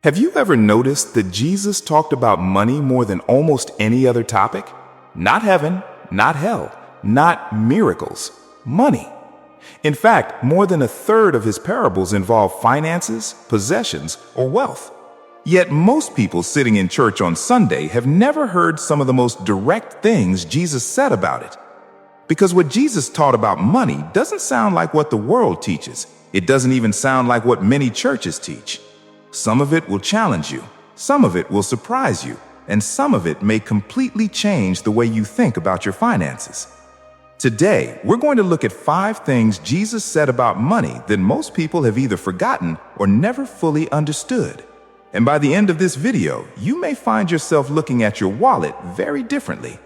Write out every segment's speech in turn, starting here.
Have you ever noticed that Jesus talked about money more than almost any other topic? Not heaven, not hell, not miracles, money. In fact, more than a third of his parables involve finances, possessions, or wealth. Yet most people sitting in church on Sunday have never heard some of the most direct things Jesus said about it. Because what Jesus taught about money doesn't sound like what the world teaches. It doesn't even sound like what many churches teach. Some of it will challenge you, some of it will surprise you, and some of it may completely change the way you think about your finances. Today, we're going to look at 5 things Jesus said about money that most people have either forgotten or never fully understood. And by the end of this video, you may find yourself looking at your wallet very differently.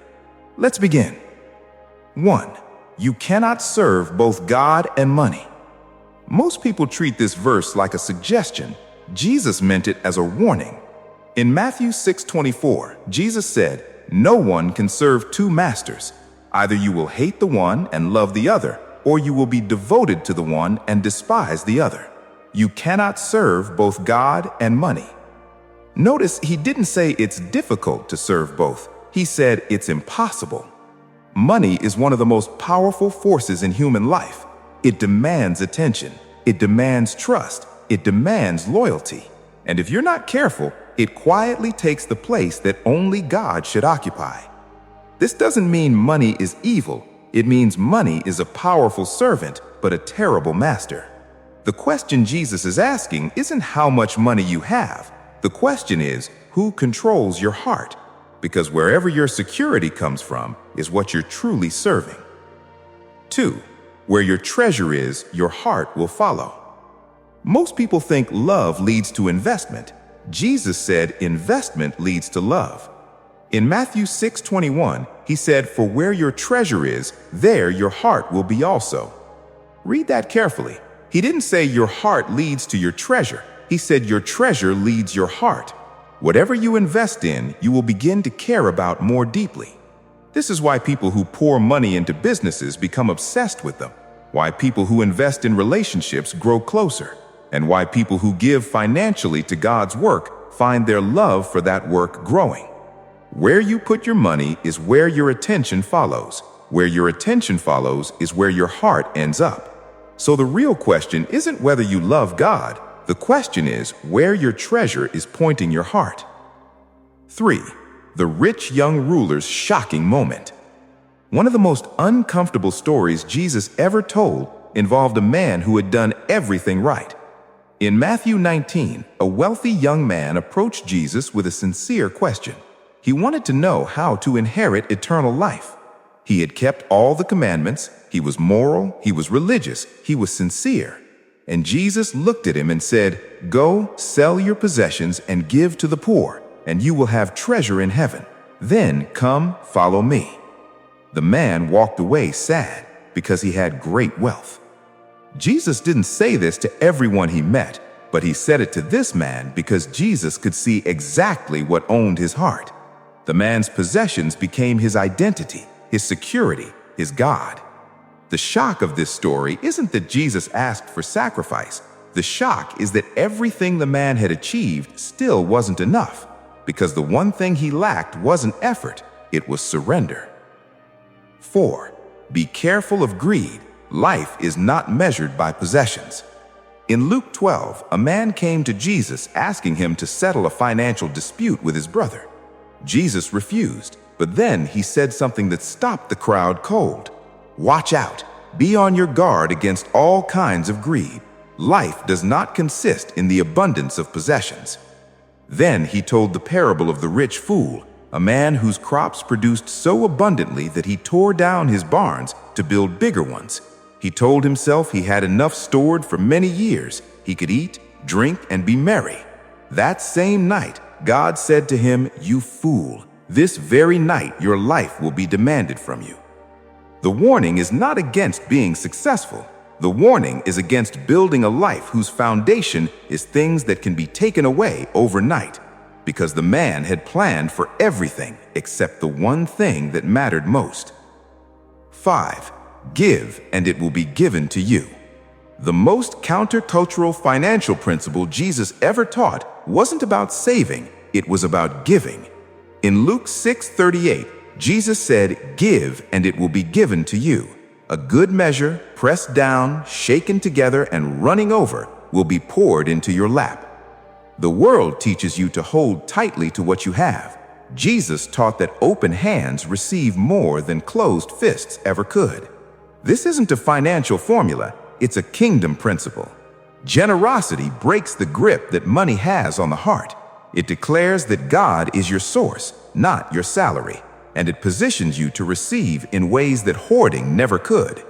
Let's begin. 1. You cannot serve both God and money. Most people treat this verse like a suggestion. Jesus meant it as a warning. In Matthew 6:24, Jesus said, "No one can serve 2 masters. Either you will hate the one and love the other, or you will be devoted to the one and despise the other. You cannot serve both God and money." Notice he didn't say it's difficult to serve both. He said it's impossible. Money is one of the most powerful forces in human life. It demands attention. It demands trust. It demands loyalty. And if you're not careful, it quietly takes the place that only God should occupy. This doesn't mean money is evil. It means money is a powerful servant, but a terrible master. The question Jesus is asking isn't how much money you have. The question is, who controls your heart? Because wherever your security comes from is what you're truly serving. 2. Where your treasure is, your heart will follow. Most people think love leads to investment. Jesus said investment leads to love. In Matthew 6:21, he said, "For where your treasure is, there your heart will be also." Read that carefully. He didn't say your heart leads to your treasure. He said your treasure leads your heart. Whatever you invest in, you will begin to care about more deeply. This is why people who pour money into businesses become obsessed with them, why people who invest in relationships grow closer, and why people who give financially to God's work find their love for that work growing. Where you put your money is where your attention follows. Where your attention follows is where your heart ends up. So the real question isn't whether you love God. The question is where your treasure is pointing your heart. 3. The rich young ruler's shocking moment. One of the most uncomfortable stories Jesus ever told involved a man who had done everything right. In Matthew 19, a wealthy young man approached Jesus with a sincere question. He wanted to know how to inherit eternal life. He had kept all the commandments, he was moral, he was religious, he was sincere. And Jesus looked at him and said, "Go, sell your possessions and give to the poor, and you will have treasure in heaven. Then come, follow me." The man walked away sad because he had great wealth. Jesus didn't say this to everyone he met, but he said it to this man because Jesus could see exactly what owned his heart. The man's possessions became his identity, his security, his God. The shock of this story isn't that Jesus asked for sacrifice. The shock is that everything the man had achieved still wasn't enough, because the one thing he lacked wasn't effort, it was surrender. 4. Be careful of greed. Life is not measured by possessions. In Luke 12, a man came to Jesus asking him to settle a financial dispute with his brother. Jesus refused, but then he said something that stopped the crowd cold. "Watch out. Be on your guard against all kinds of greed. Life does not consist in the abundance of possessions." Then he told the parable of the rich fool, a man whose crops produced so abundantly that he tore down his barns to build bigger ones. He told himself he had enough stored for many years. He could eat, drink, and be merry. That same night, God said to him, "You fool, this very night your life will be demanded from you." The warning is not against being successful. The warning is against building a life whose foundation is things that can be taken away overnight, because the man had planned for everything except the one thing that mattered most. 5. Give, and it will be given to you. The most countercultural financial principle Jesus ever taught wasn't about saving, it was about giving. In Luke 6:38, Jesus said, "Give, and it will be given to you. A good measure, pressed down, shaken together, and running over, will be poured into your lap." The world teaches you to hold tightly to what you have. Jesus taught that open hands receive more than closed fists ever could. This isn't a financial formula, it's a kingdom principle. Generosity breaks the grip that money has on the heart. It declares that God is your source, not your salary, and it positions you to receive in ways that hoarding never could.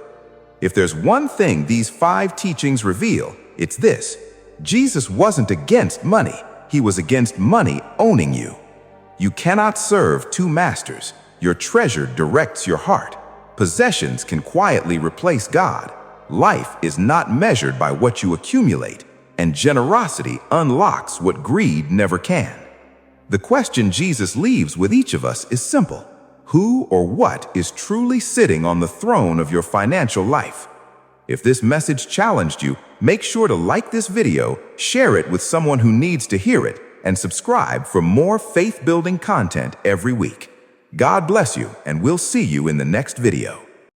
If there's one thing these 5 teachings reveal, it's this: Jesus wasn't against money, he was against money owning you. You cannot serve 2 masters. Your treasure directs your heart. Possessions can quietly replace God. Life is not measured by what you accumulate, and generosity unlocks what greed never can. The question Jesus leaves with each of us is simple: who or what is truly sitting on the throne of your financial life? If this message challenged you, make sure to like this video, share it with someone who needs to hear it, and subscribe for more faith-building content every week. God bless you, and we'll see you in the next video.